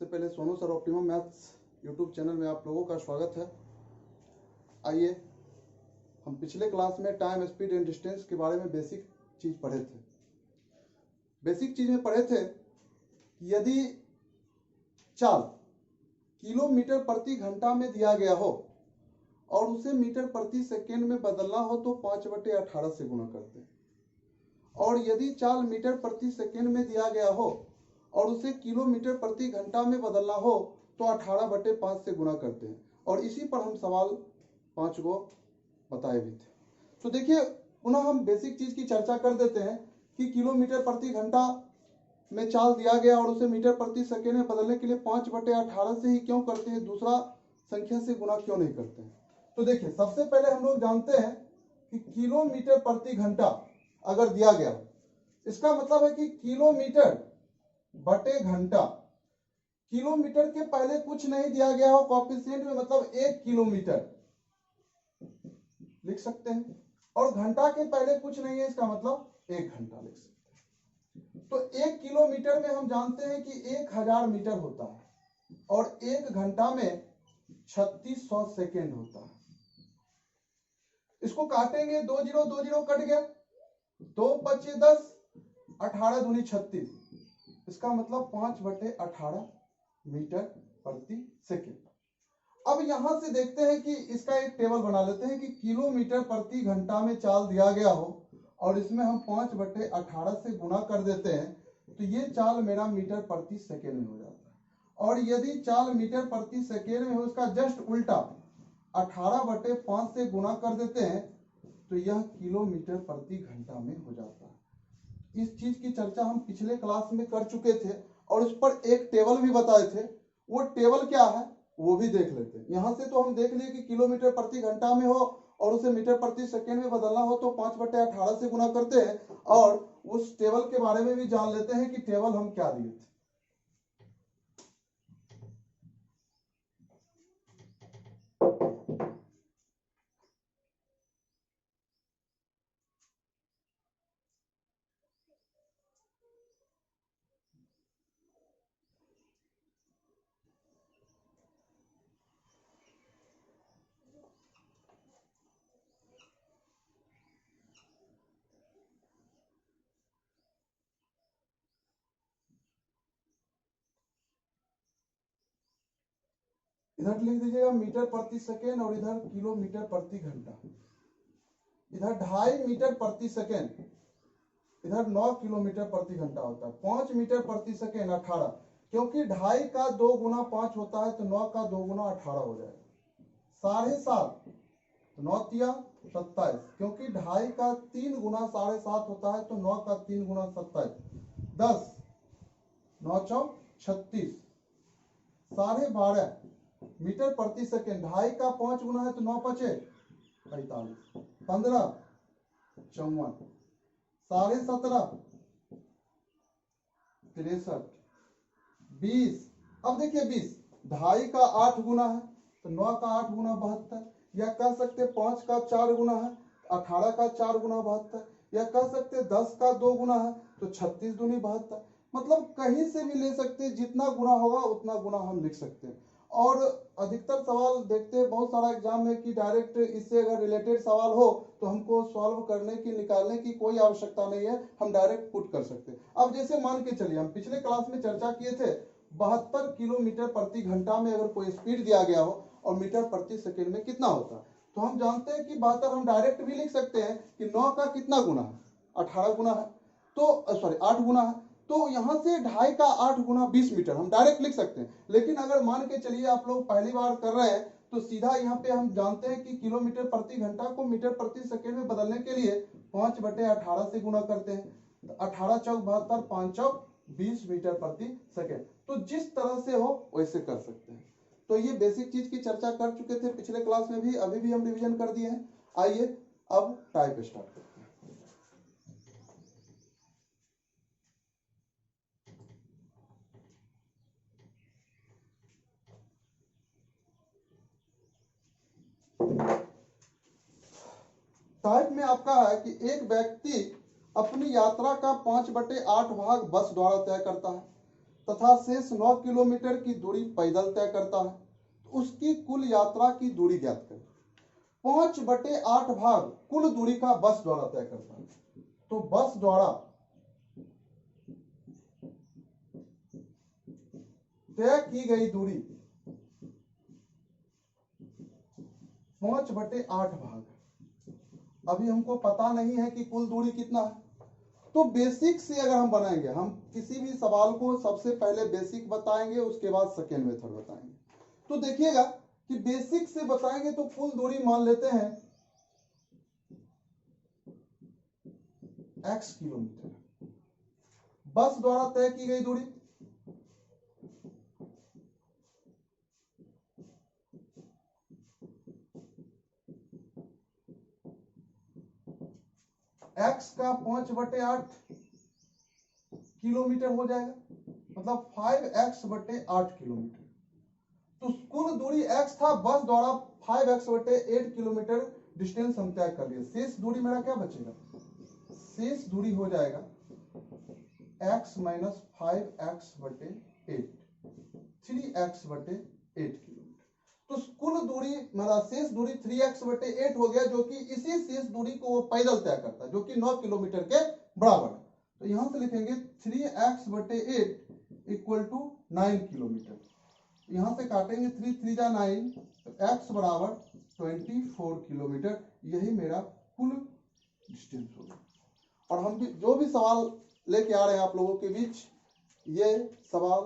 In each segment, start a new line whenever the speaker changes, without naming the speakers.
सबसे पहले Sonu sir optimum maths YouTube channel में आप लोगों का स्वागत है। आइए, हम पिछले क्लास में टाइम, स्पीड एंड डिस्टेंस के बारे में बेसिक चीज पढ़े थे। बेसिक चीज में पढ़े थे कि यदि चाल किलोमीटर प्रति घंटा में दिया गया हो और उसे मीटर प्रति सेकेंड में बदलना हो तो 5/18 से गुणा करते हैं, और यदि चाल मीटर प्रति सेकेंड में दिया गया हो और उसे किलोमीटर प्रति घंटा में बदलना हो तो 18/5 से गुणा करते हैं। और इसी पर हम सवाल 5 को बताए भी थे। तो देखिए, पुनः हम बेसिक चीज की चर्चा कर देते हैं कि किलोमीटर प्रति घंटा में चाल दिया गया और उसे मीटर प्रति सेकेंड में बदलने के लिए 5/18 से ही क्यों करते हैं, दूसरा संख्या से गुणा क्यों नहीं करते हैं। तो देखिए, सबसे पहले हम लोग जानते हैं कि किलोमीटर प्रति घंटा अगर दिया गया, इसका मतलब है कि किलोमीटर बटे घंटा। किलोमीटर के पहले कुछ नहीं दिया गया हो कोएफिशिएंट में, मतलब 1 किलोमीटर लिख सकते हैं, और घंटा के पहले कुछ नहीं है, इसका मतलब 1 घंटा लिख सकते हैं। तो 1 किलोमीटर में हम जानते हैं कि 1000 मीटर होता है और 1 घंटा में 3600 सेकेंड होता है। इसको काटेंगे, 2 0 2 0 कट गया, 2 5 10, 18 दूनी 36, इसका मतलब 5/18 मीटर प्रति सेकेंड। अब यहां से देखते हैं कि इसका एक टेबल बना लेते हैं कि किलोमीटर प्रति घंटा में चाल दिया गया हो और इसमें हम 5/18 से गुणा कर देते हैं, तो ये चाल मेरा मीटर प्रति सेकेंड में हो जाता है। और यदि चाल मीटर प्रति सेकेंड में हो, उसका जस्ट उल्टा 18/5 से गुणा कर देते हैं, तो यह किलोमीटर प्रति घंटा में हो जाता है। इस चीज की चर्चा हम पिछले क्लास में कर चुके थे और उस पर एक टेबल भी बताए थे। वो टेबल क्या है वो भी देख लेते हैं। यहां से तो हम देख लिए कि किलोमीटर प्रति घंटा में हो और उसे मीटर प्रति सेकेंड में बदलना हो तो 5/18 से गुणा करते हैं, और उस टेबल के बारे में भी जान लेते हैं कि टेबल हम क्या दिए थे। इधर लिख दीजिएगा मीटर प्रति सेकेंड और इधर किलोमीटर प्रति घंटा। इधर 2.5 मीटर प्रति सेकेंड, इधर 9 किलोमीटर प्रति घंटा होता है। 5 मीटर प्रति सेकेंड 18, क्योंकि 2.5 का 2 गुना 5 होता है तो 9 का 2 गुना 18 हो जाएगा। 7.5, तो 9 तिया 27, क्योंकि 2.5 का 3 गुना 7.5 होता है तो 9 का 3 गुना 27। 10, 9 चौक 36, 12.5 मीटर प्रति सेकेंड। 2.5 का 5 गुना है तो 9 5 45, 15 54, 17.5 63, 20। अब देखिए 20, 2.5 का 8 गुना है तो 9 का 8 गुना 72, या कह सकते 5 का 4 गुना है 18 का 4 गुना 72, या कह सकते 10 का 2 गुना है तो 36 दूनी 72। मतलब कहीं से भी ले सकते, जितना गुना होगा उतना गुना हम लिख सकते हैं। और अधिकतर सवाल देखते हैं, बहुत सारा एग्जाम में कि डायरेक्ट इससे अगर रिलेटेड सवाल हो तो हमको सॉल्व करने की, निकालने की कोई आवश्यकता नहीं है, हम डायरेक्ट पुट कर सकते हैं। अब जैसे मान के चलिए, हम पिछले क्लास में चर्चा किए थे 72 किलोमीटर प्रति घंटा में अगर कोई स्पीड दिया गया हो और मीटर प्रति सेकेंड में कितना होता है, तो हम जानते हैं कि 72 हम डायरेक्ट भी लिख सकते हैं कि 9 का कितना गुना है, 18 गुना है, तो सॉरी 8 गुना है, तो यहां से 2.5 का 8 गुना 20 मीटर हम डायरेक्ट लिख सकते हैं। लेकिन अगर मान के चलिए आप लोग पहली बार कर रहे हैं तो सीधा यहाँ पे हम जानते हैं कि किलोमीटर प्रति घंटा को मीटर प्रति सेकेंड में बदलने के लिए 5/18 से गुणा करते हैं। 18 चौक 72, 5 चौक 20 मीटर प्रति सेकेंड। तो जिस तरह से हो वैसे कर सकते हैं। तो ये बेसिक चीज की चर्चा कर चुके थे पिछले क्लास में भी, अभी भी हम रिविजन कर दिए हैं। आइए अब टाइप स्टार्ट करते हैं। टाइप में आपका है कि एक व्यक्ति अपनी यात्रा का 5/8 भाग बस द्वारा तय करता है। तथा शेष 9 किलोमीटर की दूरी पैदल तय करता है, तो उसकी कुल यात्रा की दूरी ज्ञात करें। 5/8 भाग कुल दूरी का बस द्वारा तय करता है, तो बस द्वारा तय की गई दूरी 5/8 भाग। अभी हमको पता नहीं है कि कुल दूरी कितना है, तो बेसिक से अगर हम बनाएंगे, हम किसी भी सवाल को सबसे पहले बेसिक बताएंगे, उसके बाद सेकेंड मेथड बताएंगे। तो देखिएगा कि बेसिक से बताएंगे तो कुल दूरी मान लेते हैं x किलोमीटर, बस द्वारा तय की गई दूरी x का 5/8 किलोमीटर हो जाएगा, मतलब 5x/8 किलोमीटर। तो कुल दूरी x था, बस द्वारा 5x/8 किलोमीटर डिस्टेंस हम तय कर लिए। शेष दूरी मेरा क्या बचेगा, शेष दूरी हो जाएगा x minus 5x/8, 3x/8 kilometre. तो कुल दूरी मेरा शेष दूरी 3x/8 हो गया, जो कि इसी शेष दूरी को वो पैदल तय करता है, जो कि 9 किलोमीटर के बराबर है। तो यहां से लिखेंगे 3x/8 इक्वल टू 9 किलोमीटर। यहां से काटेंगे 3 3 जा 9, तो x बराबर 24 किलोमीटर। यही मेरा कुल डिस्टेंस होगा। और हम भी जो भी सवाल लेके आ रहे हैं आप लोगों के बीच, ये सवाल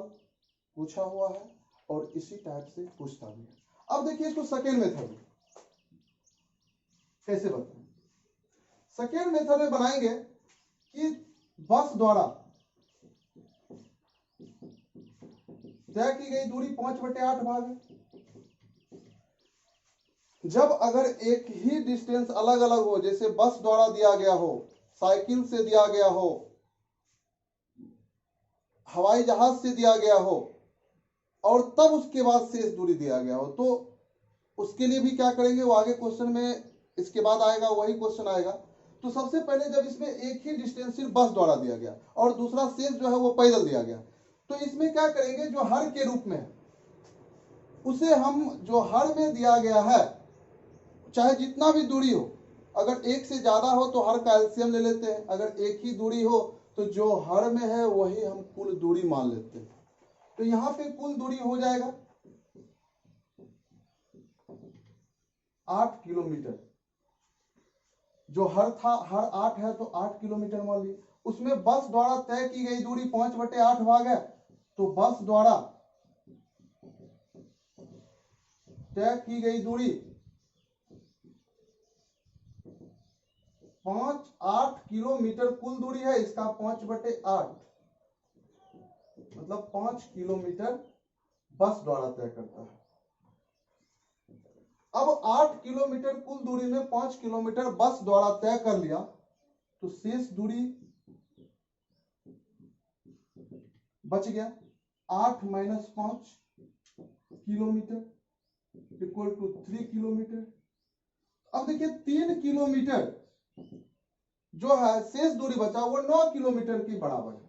पूछा हुआ है और इसी टाइप से पूछता भी है। अब देखिए इसको सेकेंड मेथड में कैसे बताएं। सेकेंड मेथड में बनाएंगे कि बस द्वारा तय की गई दूरी 5/8 भाग है। जब अगर एक ही डिस्टेंस अलग अलग हो, जैसे बस द्वारा दिया गया हो, साइकिल से दिया गया हो, हवाई जहाज से दिया गया हो, और तब उसके बाद शेष दूरी दिया गया हो, तो उसके लिए भी क्या करेंगे, वो आगे क्वेश्चन में इसके बाद आएगा, वही क्वेश्चन आएगा। तो सबसे पहले जब इसमें एक ही डिस्टेंस सिर्फ बस द्वारा दिया गया और दूसरा शेष जो है वो पैदल दिया गया, तो इसमें क्या करेंगे, जो हर के रूप में उसे हम जो हर में दिया गया है, चाहे जितना भी दूरी हो, अगर एक से ज्यादा हो तो हर का एलसीएम ले लेते हैं, अगर एक ही दूरी हो तो जो हर में है वही हम कुल दूरी मान लेते हैं। तो यहां पे कुल दूरी हो जाएगा 8 किलोमीटर। जो हर था, हर 8 है तो 8 किलोमीटर मान ली। उसमें बस द्वारा तय की गई दूरी 5/8 भाग है, तो बस द्वारा तय की गई दूरी 8 किलोमीटर कुल दूरी है, इसका 5/8 मतलब 5 किलोमीटर बस द्वारा तय करता है। अब 8 किलोमीटर कुल दूरी में 5 किलोमीटर बस द्वारा तय कर लिया, तो शेष दूरी बच गया 8 minus 5 kilometre equal to 3 kilometre. अब देखिए 3 किलोमीटर जो है शेष दूरी बचा वो 9 किलोमीटर के बराबर है।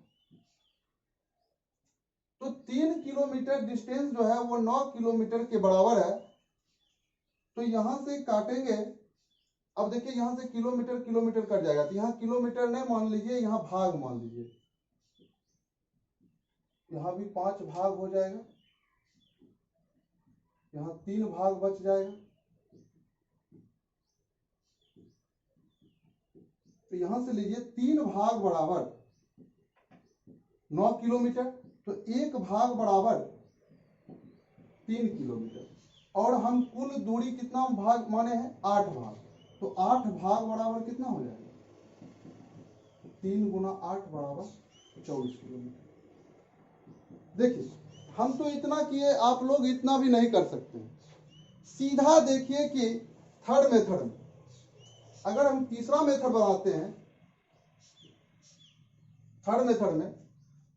तो 3 किलोमीटर डिस्टेंस जो है वो 9 किलोमीटर के बराबर है। तो यहां से काटेंगे, अब देखिए यहां से किलोमीटर किलोमीटर कट जाएगा, तो यहां किलोमीटर नहीं मान लीजिए, यहां भाग मान लीजिए, यहां भी 5 भाग हो जाएगा, यहां 3 भाग बच जाएगा। तो यहां से लीजिए 3 भाग बराबर 9 किलोमीटर, तो 1 भाग बराबर 3 किलोमीटर, और हम कुल दूरी कितना भाग माने हैं 8 भाग, तो 8 भाग बराबर कितना हो जाएगा 3 गुना 8 बराबर 24 किलोमीटर। देखिए हम तो इतना किए, आप लोग इतना भी नहीं कर सकते। सीधा देखिए कि थर्ड मेथड में अगर हम तीसरा मेथड बनाते हैं, थर्ड मेथड में,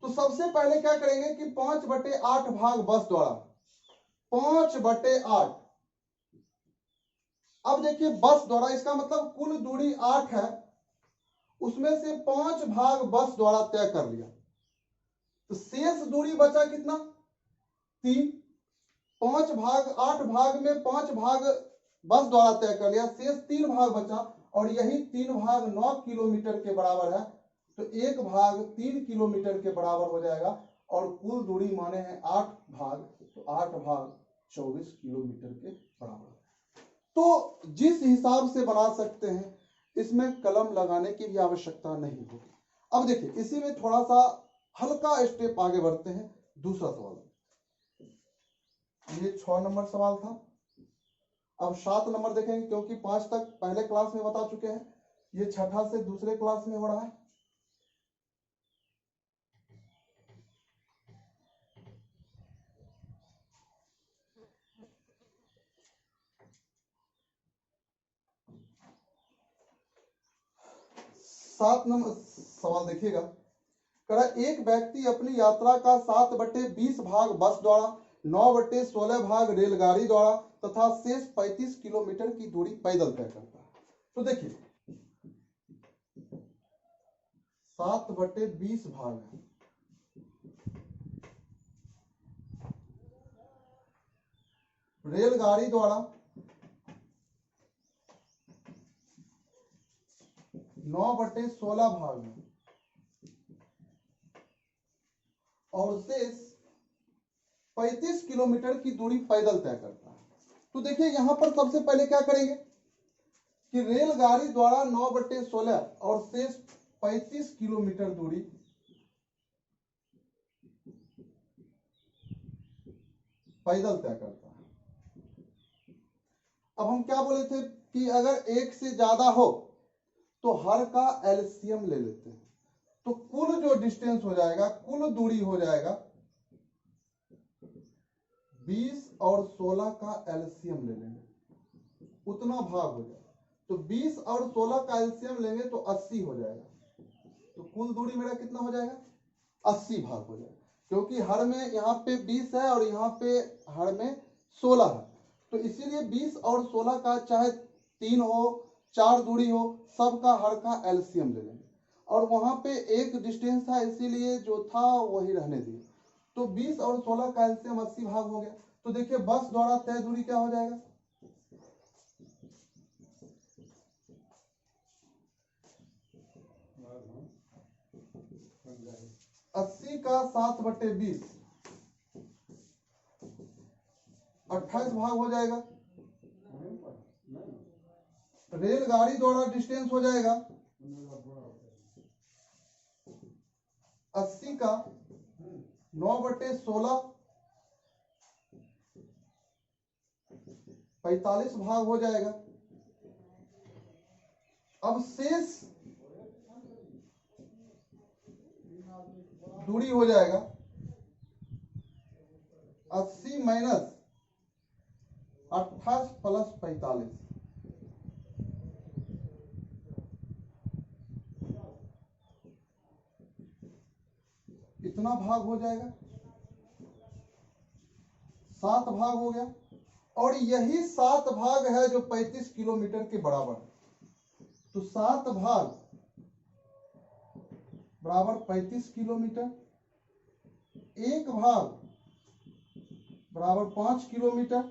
तो सबसे पहले क्या करेंगे कि 5/8 भाग बस द्वारा 5/8। अब देखिए बस द्वारा, इसका मतलब कुल दूरी 8 है, उसमें से 5 भाग बस द्वारा तय कर लिया, तो शेष दूरी बचा कितना 3। 5 भाग 8 भाग में 5 भाग बस द्वारा तय कर लिया, शेष 3 भाग बचा और यही 3 भाग 9 किलोमीटर के बराबर है। तो 1 भाग 3 किलोमीटर के बराबर हो जाएगा और कुल दूरी माने हैं 8 भाग, तो 8 भाग 24 किलोमीटर के बराबर। तो जिस हिसाब से बना सकते हैं इसमें कलम लगाने की भी आवश्यकता नहीं होगी। अब देखिए इसी में थोड़ा सा हल्का स्टेप आगे बढ़ते हैं। दूसरा सवाल, ये 6 नंबर सवाल था। अब 7 नंबर देखेंगे क्योंकि 5 तक पहले क्लास में बता चुके हैं, ये छठा से दूसरे क्लास में हो रहा है। सात नंबर सवाल देखिएगा, कह एक व्यक्ति अपनी यात्रा का 7/20 भाग बस द्वारा, 9/16 भाग रेलगाड़ी द्वारा तथा शेष 35 किलोमीटर की दूरी पैदल तय करता है। तो देखिए 7/20 भाग है, रेलगाड़ी द्वारा 9/16 भाग है और शेष 35 किलोमीटर की दूरी पैदल तय करता है। तो देखिए यहां पर सबसे पहले क्या करेंगे कि रेलगाड़ी द्वारा 9/16 और शेष 35 किलोमीटर दूरी पैदल तय करता है। अब हम क्या बोले थे कि अगर एक से ज्यादा हो तो हर का एलसीएम ले लेते हैं, तो कुल जो डिस्टेंस हो जाएगा, कुल दूरी हो जाएगा 20 और 16 का एलसीएम ले लेंगे, उतना भाग हो जाएगा। तो 20 और 16 का एलसीएम लेंगे तो 80 हो जाएगा। तो कुल दूरी मेरा कितना हो जाएगा 80 भाग हो जाएगा, क्योंकि हर में यहाँ पे 20 है और यहाँ पे हर में 16 है। तो इसीलिए 20 और 16 का चाहे 3 हो 4 दूरी हो, सबका हर का एलसीएम ले लेंगे। और वहां पे एक डिस्टेंस था इसीलिए जो था वही रहने दिए। तो 20 और 16 का एलसीएम 80 भाग हो गया। तो देखिए बस द्वारा तय दूरी क्या हो जाएगा 80 का 7/20 28 भाग हो जाएगा। रेलगाड़ी द्वारा डिस्टेंस हो जाएगा 80 का 9/16 45 भाग हो जाएगा। अब शेष दूरी हो जाएगा 80 माइनस 28 प्लस 45, इतना भाग हो जाएगा, 7 भाग हो गया। और यही 7 भाग है जो 35 किलोमीटर के बराबर है। तो 7 भाग बराबर 35 किलोमीटर, 1 भाग बराबर 5 किलोमीटर,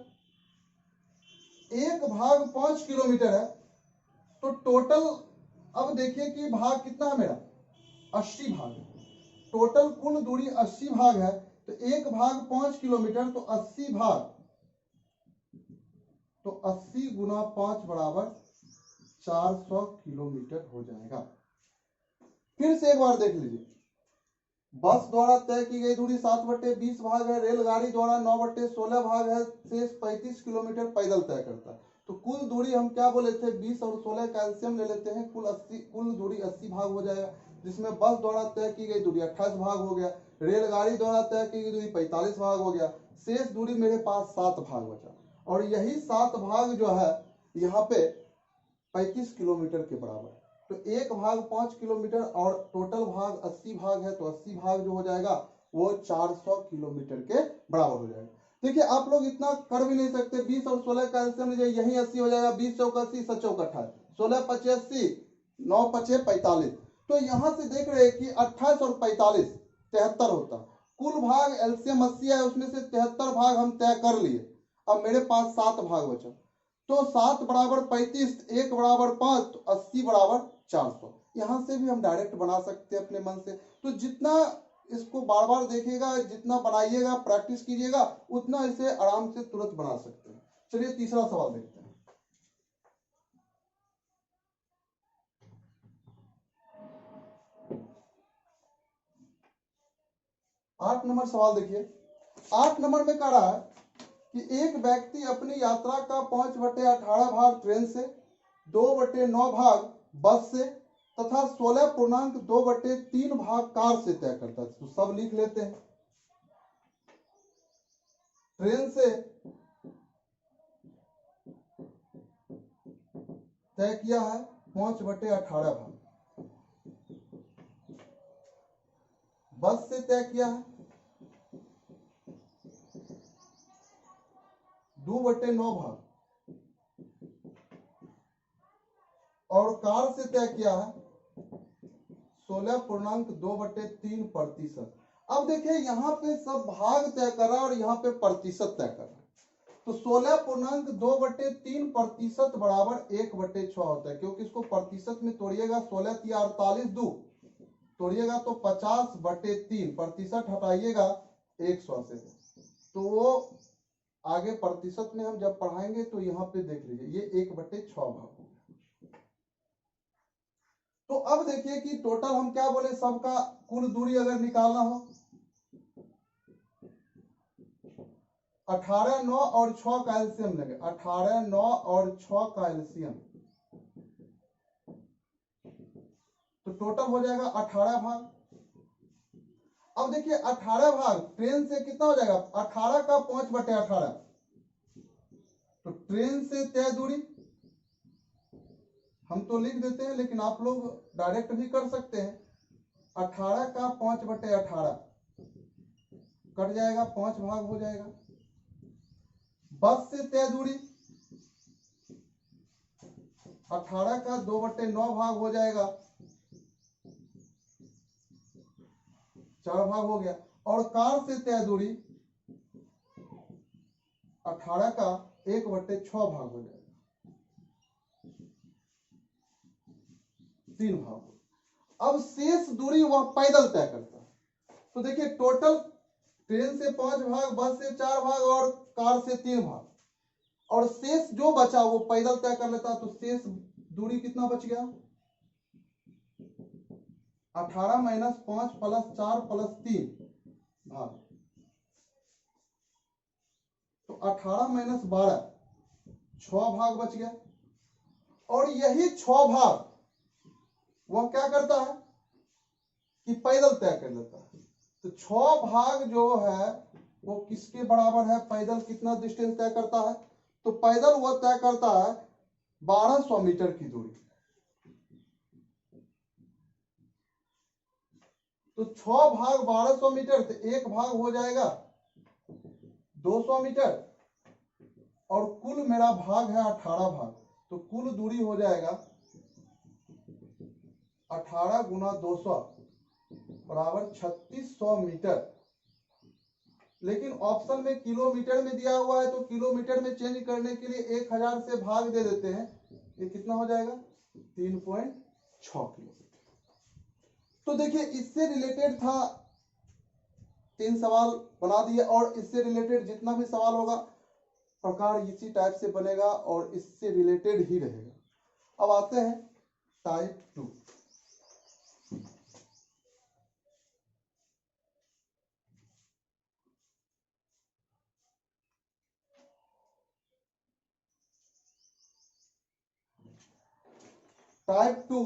1 भाग 5 किलोमीटर है। तो टोटल अब देखिए कि भाग कितना है मेरा 80 भाग है। टोटल कुल दूरी 80 भाग है। तो 1 भाग 5 किलोमीटर, तो 80 भाग, तो 80 गुना 5 बराबर 400 किलोमीटर हो जाएगा। फिर से एक बार देख लीजिए, बस द्वारा तय की गई दूरी 7/20 भाग है, रेलगाड़ी द्वारा 9/16 भाग है, शेष 35 किलोमीटर पैदल तय करता है। तो कुल दूरी हम क्या बोले थे 20 और 16 का एलसीएम ले लेते हैं, कुल दूरी 80 भाग हो जाएगा, जिसमें बस द्वारा तय की गई दूरी 28 भाग हो गया, रेलगाड़ी द्वारा तय की गई दूरी 45 भाग हो गया, शेष दूरी मेरे पास 7 भाग बचा। और यही 7 भाग जो है यहाँ पे 35 किलोमीटर के बराबर है। तो 1 भाग 5 किलोमीटर और टोटल भाग 80 भाग है, तो 80 भाग जो हो जाएगा वो 400 किलोमीटर के बराबर हो जाएगा। देखिए आप लोग इतना कर भी नहीं सकते, 20 और 16 का एलसीएम लीजिए, यही 80 हो जाएगा, 20 चौक 80, 7 चौक 28, 16 5 80, 9 5 45। तो यहां से देख रहे हैं कि 28 और 45 73 होता है। कुल भाग एलसीएम 80 है, उसमें से 73 भाग हम तय कर लिए। अब मेरे पास 7 भाग बचा, तो 7 बराबर 35, 1 बराबर 5, तो 80 बराबर 400। यहां से भी हम डायरेक्ट बना सकते हैं अपने मन से। तो जितना इसको बार बार देखिएगा, जितना बनाइएगा, प्रैक्टिस कीजिएगा, उतना इसे आराम से तुरंत बना सकते हैं। चलिए तीसरा सवाल देखते हैं। 8 नंबर सवाल देखिए। 8 नंबर में कह रहा है कि एक व्यक्ति अपनी यात्रा का 5/18 भाग ट्रेन से, 2/9 भाग बस से तथा 16.2/3 भाग कार से तय करता है। तो सब लिख लेते हैं। ट्रेन से तय किया है 5/18 भाग, बस से तय किया है 2/9 भाग, और कार से तय किया है 16.2/3%। अब देखिए यहाँ पे सब भाग तय कर रहा है और यहाँ पे प्रतिशत तय कर रहा है। तो 16.2/3% बराबर 1/6 होता है, क्योंकि इसको प्रतिशत में तोड़िएगा, 16 × 48 2 तोड़िएगा तो 50/3, प्रतिशत हटाइएगा 100 से, तो वो आगे प्रतिशत में हम जब पढ़ाएंगे तो यहाँ पे देख लीजिए ये 1/6 भाग। तो अब देखिए कि टोटल हम क्या बोले, सबका कुल दूरी अगर निकालना हो, 18, 9 और 6 का एलसीएम लेंगे। 18, 9 और 6 का एलसीएम, तो टोटल हो जाएगा 18 भाग। अब देखिए 18 भाग ट्रेन से कितना हो जाएगा, 18 का 5/18, तो ट्रेन से तय दूरी हम तो लिख देते हैं, लेकिन आप लोग डायरेक्ट भी कर सकते हैं। 18 का 5/18 कट जाएगा, 5 भाग हो जाएगा। बस से तय दूरी 18 का 2/9 भाग हो जाएगा, 4 भाग हो गया। और कार से तय दूरी 18 का 1/6 भाग हो जाएगा, 3 भाग। अब शेष दूरी वह पैदल तय करता है। तो देखिए टोटल ट्रेन से 5 भाग, बस से 4 भाग और कार से 3 भाग, और शेष जो बचा वो पैदल तय कर लेता। तो शेष दूरी कितना बच गया, 18 - 5 + 4 + 3 भाग, तो 18 - 12 6 भाग बच गया। और यही 6 भाग वह क्या करता है कि पैदल तय कर लेता है। तो 6 भाग जो है वो किसके बराबर है, पैदल कितना डिस्टेंस तय करता है, तो पैदल वह तय करता है 1200 मीटर की दूरी। तो 6 भाग 1200 मीटर, तो एक भाग हो जाएगा 200 मीटर, और कुल मेरा भाग है 18 भाग, तो कुल दूरी हो जाएगा 18 × 200 बराबर 3600 मीटर। लेकिन ऑप्शन में किलोमीटर में दिया हुआ है, तो किलोमीटर में चेंज करने के लिए 1000 से भाग दे देते हैं, ये कितना हो जाएगा 3.6 किलोमीटर। तो देखिए इससे रिलेटेड था, 3 सवाल बना दिए, और इससे रिलेटेड जितना भी सवाल होगा प्रकार इसी टाइप से बनेगा और इससे रिलेटेड ही रहेगा। अब आते हैं टाइप 2। टाइप 2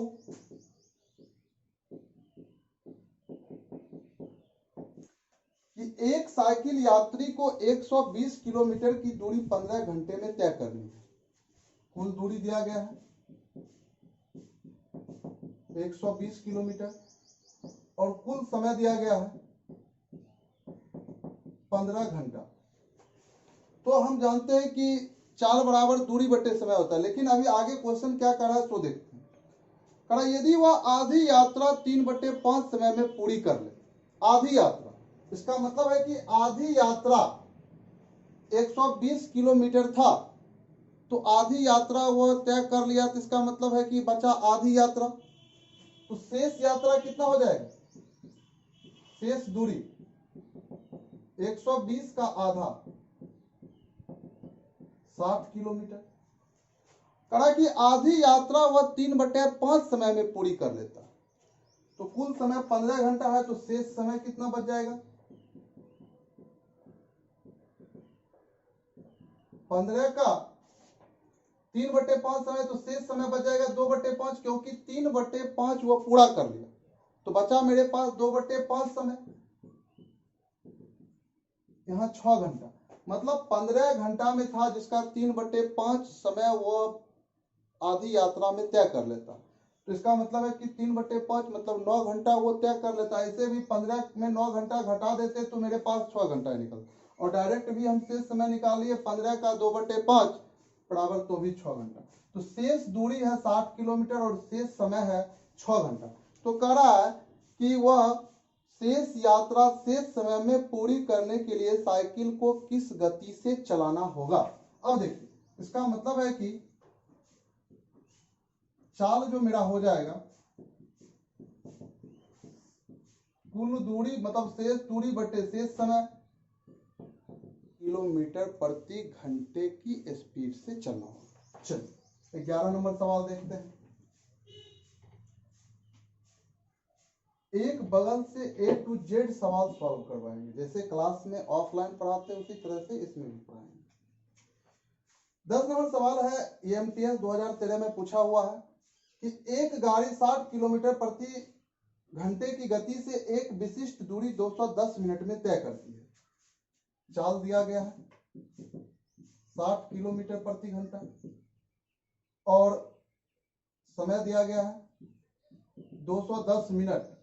कि एक साइकिल यात्री को 120 किलोमीटर की दूरी 15 घंटे में तय करनी है। कुल दूरी दिया गया है 120 किलोमीटर, और कुल समय दिया गया है 15 घंटा। तो हम जानते हैं कि चाल बराबर दूरी बटे समय होता है, लेकिन अभी आगे क्वेश्चन क्या कर रहा है तो देखते हैं। कह रहा यदि वह आधी यात्रा 3/5 समय में पूरी कर ले, आधी यात्रा, इसका मतलब है कि आधी यात्रा 120 किलोमीटर था, तो आधी यात्रा वो तय कर लिया, तो इसका मतलब है कि बचा आधी यात्रा। तो शेष यात्रा कितना हो जाएगा, शेष दूरी 120 का आधा 60 किलोमीटर। कहा कि आधी यात्रा वह 3/5 समय में पूरी कर लेता। तो कुल समय 15 घंटा है, तो शेष समय कितना बच जाएगा, 15 का 3/5 समय, तो शेष समय बच जाएगा 2/5, क्योंकि 3/5 वो पूरा कर लिया, तो बचा मेरे पास 2/5 समय, यहाँ 6 घंटा, मतलब 15 घंटा में था, जिसका 3/5 समय वो आधी यात्रा में तय कर लेता। तो इसका मतलब है कि 3/5 मतलब 9 घंटा वो तय कर लेता। ऐसे भी 15 में 9 घंटा घटा देते तो मेरे पास 6 घंटा निकलता, और डायरेक्ट भी हम शेष समय निकाल लिए, 15 का 2/5 बराबर तो भी 6 घंटा। तो शेष दूरी है 60 किलोमीटर और शेष समय है 6 घंटा। तो कह रहा है कि वह शेष यात्रा शेष समय में पूरी करने के लिए साइकिल को किस गति से चलाना होगा। अब देखिए, इसका मतलब है कि चाल जो मेरा हो जाएगा, कुल दूरी मतलब शेष दूरी बटे शेष समय, किलोमीटर प्रति घंटे की स्पीड से चलना होगा। चलिए 11 नंबर सवाल देखते हैं। एक बगल से A to Z सवाल सॉल्व करवाएंगे, जैसे क्लास में ऑफलाइन पढ़ाते हैं उसी तरह से इसमें भी पढ़ाएंगे। 10 नंबर सवाल है, EMTS 2013 में पूछा हुआ है कि एक गाड़ी 60 किलोमीटर प्रति घंटे की गति से एक विशिष्ट दूरी 210 मिनट में तय करती है। चाल दिया गया है 60 किलोमीटर प्रति घंटा और समय दिया गया है 210 मिनट।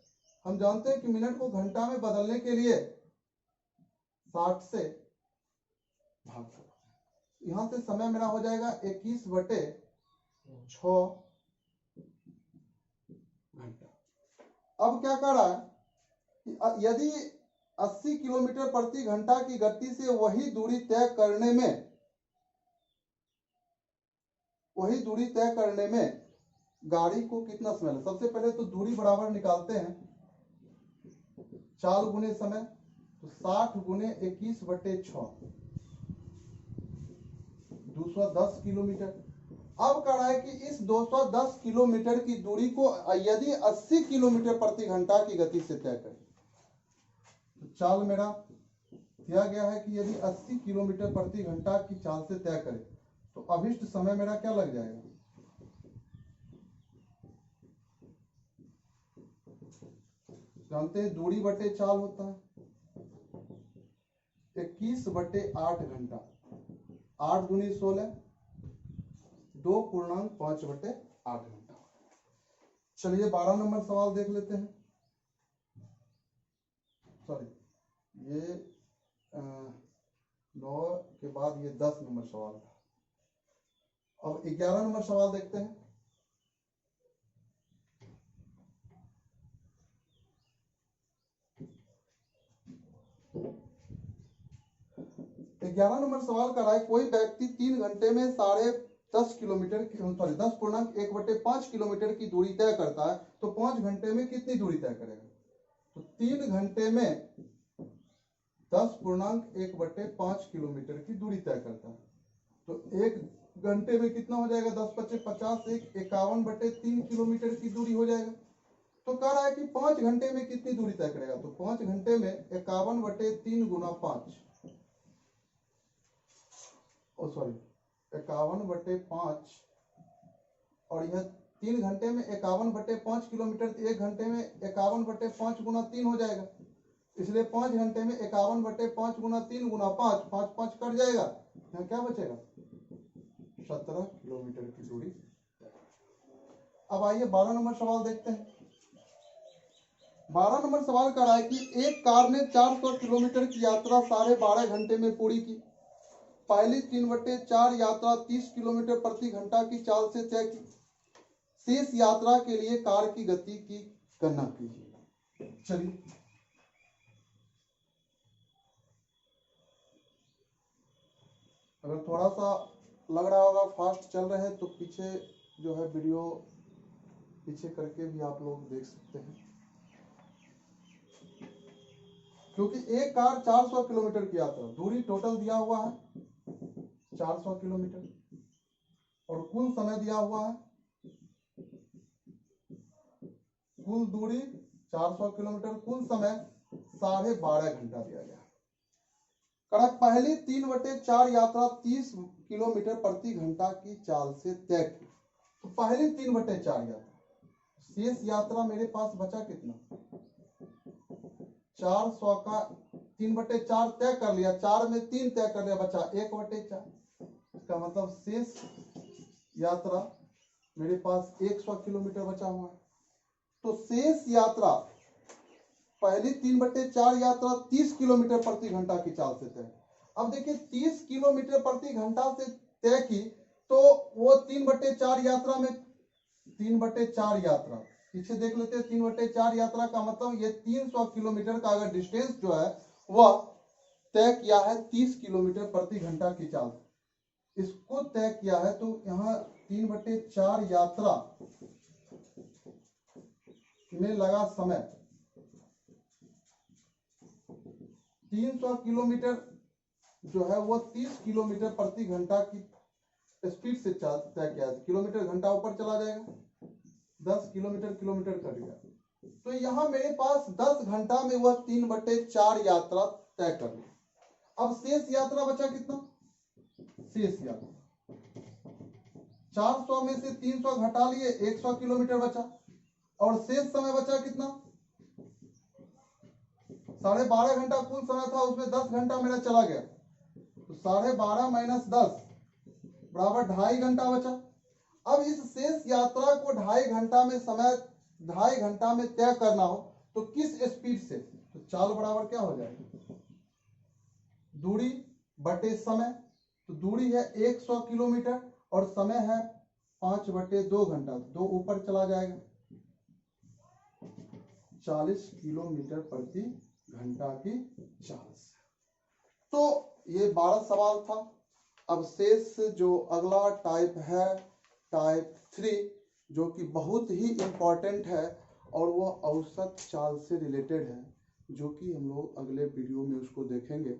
हम जानते हैं कि मिनट को घंटा में बदलने के लिए 60 से भाग सकते हैं। यहां से समय मेरा हो जाएगा 21/6 घंटा। अब क्या कर रहा है कि यदि 80 किलोमीटर प्रति घंटा की गति से वही दूरी तय करने में गाड़ी को कितना समय लगता है। सबसे पहले तो दूरी बराबर निकालते हैं, चाल गुने समय, तो 60 गुने 21/6 210 किलोमीटर। अब कह रहा है कि इस 210 किलोमीटर की दूरी को यदि 80 किलोमीटर प्रति घंटा की गति से तय करें, तो चाल मेरा दिया गया है कि यदि 80 किलोमीटर प्रति घंटा की चाल से तय करें तो अभिष्ट समय मेरा क्या लग जाएगा, जानते हैं दूरी बटे चाल होता है 21/8 घंटा, 8 दूनी 16, 2.5/8 घंटा। चलिए 12 नंबर सवाल देख लेते हैं। सॉरी, ये 9 के बाद ये 10 नंबर सवाल था। अब 11 नंबर सवाल देखते हैं। ग्यारह नंबर सवाल कर रहा है, कोई व्यक्ति 3 घंटे में 10.5 किलोमीटर 10.1/5 किलोमीटर की दूरी तय करता है, तो 5 घंटे में कितनी दूरी तय करेगा। तो 3 घंटे में 10.1/5 किलोमीटर की दूरी तय करता है, तो 1 घंटे में कितना हो जाएगा, 10×5=50, 51/3 किलोमीटर की दूरी हो जाएगा। तो कह रहा है कि 5 घंटे में कितनी दूरी तय करेगा, तो 5 घंटे में 51/3 गुना 5, 51/5, और यह 3 घंटे में 51/5 किलोमीटर, 1 घंटे में 51/5 गुना 3 हो जाएगा, इसलिए 5 घंटे में 51/5 गुना 3 गुना 5, 5 कट जाएगा, यहाँ क्या बचेगा 17 किलोमीटर की दूरी। अब आइए 12 नंबर सवाल देखते हैं। 12 नंबर सवाल कर रहा है कि एक कार ने 400 किलोमीटर की यात्रा 12.5 घंटे में पूरी की। पहली 3/4 यात्रा 30 किलोमीटर प्रति घंटा की चाल से तय की। शेष यात्रा के लिए कार की गति की गणना कीजिए। चलिए अगर थोड़ा सा लग रहा होगा फास्ट चल रहे हैं तो पीछे जो है वीडियो पीछे करके भी आप लोग देख सकते हैं, क्योंकि एक कार 400 किलोमीटर की यात्रा, दूरी टोटल दिया हुआ है 400 किलोमीटर और कुल समय दिया हुआ है, कुल दूरी 400 किलोमीटर, कुल समय 12.5 घंटा दिया गया। कड़क पहली 3/4 यात्रा 30 किलोमीटर प्रति घंटा की चाल से तय की। तो पहली 3/4 यात्रा, शेष यात्रा मेरे पास बचा कितना, 400 का 3/4 तय कर लिया, 4 में 3 तय कर लिया, बचा 1/4। इसका मतलब शेष यात्रा मेरे पास 100 किलोमीटर बचा हुआ है। तो शेष यात्रा पहली 3/4 यात्रा 30 किलोमीटर प्रति घंटा की चाल से तय। अब देखिए 30 किलोमीटर प्रति घंटा से तय की, तो वो 3/4 यात्रा में 3/4 यात्रा पीछे देख लेते हैं। 3/4 यात्रा का मतलब ये 300 किलोमीटर का अगर डिस्टेंस जो है वह तय किया है 30 किलोमीटर प्रति घंटा की चाल, इसको तय किया है। तो यहाँ 3/4 यात्रा में लगा समय 300 किलोमीटर जो है वो 30 किलोमीटर प्रति घंटा की स्पीड से तय किया है। किलोमीटर घंटा ऊपर चला जाएगा, 10 किलोमीटर कर दिया। तो यहाँ मेरे पास 10 घंटा में वह 3/4 यात्रा तय कर ली। अब शेष यात्रा बचा कितना, शेष यात्रा 400 में से 300 घटा लिए, 100 किलोमीटर बचा और शेष समय बचा कितना, 12.5 घंटा कुल समय था, उसमें 10 घंटा मेरा चला गया, तो 12.5 माइनस 10 बराबर 2.5 घंटा बचा। अब इस शेष यात्रा को 2.5 घंटा में समय 2.5 घंटा में तय करना हो तो किस स्पीड से, तो चाल बराबर क्या हो जाएगा, दूरी बटे समय। तो दूरी है 100 किलोमीटर और समय है 5/2 घंटा, 2 ऊपर चला जाएगा, 40 किलोमीटर प्रति घंटा की चाल से। तो ये 12 सवाल था। अब शेष जो अगला टाइप है टाइप 3, जो कि बहुत ही इंपॉर्टेंट है और वो औसत चाल से रिलेटेड है, जो कि हम लोग अगले वीडियो में उसको देखेंगे।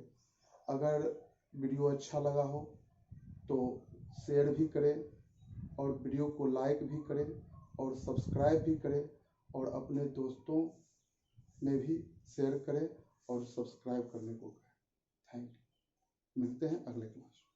अगर वीडियो अच्छा लगा हो तो शेयर भी करें और वीडियो को लाइक भी करें और सब्सक्राइब भी करें और अपने दोस्तों में भी शेयर करें और सब्सक्राइब करने को कहें। Thank you. मिलते हैं अगले क्लास में।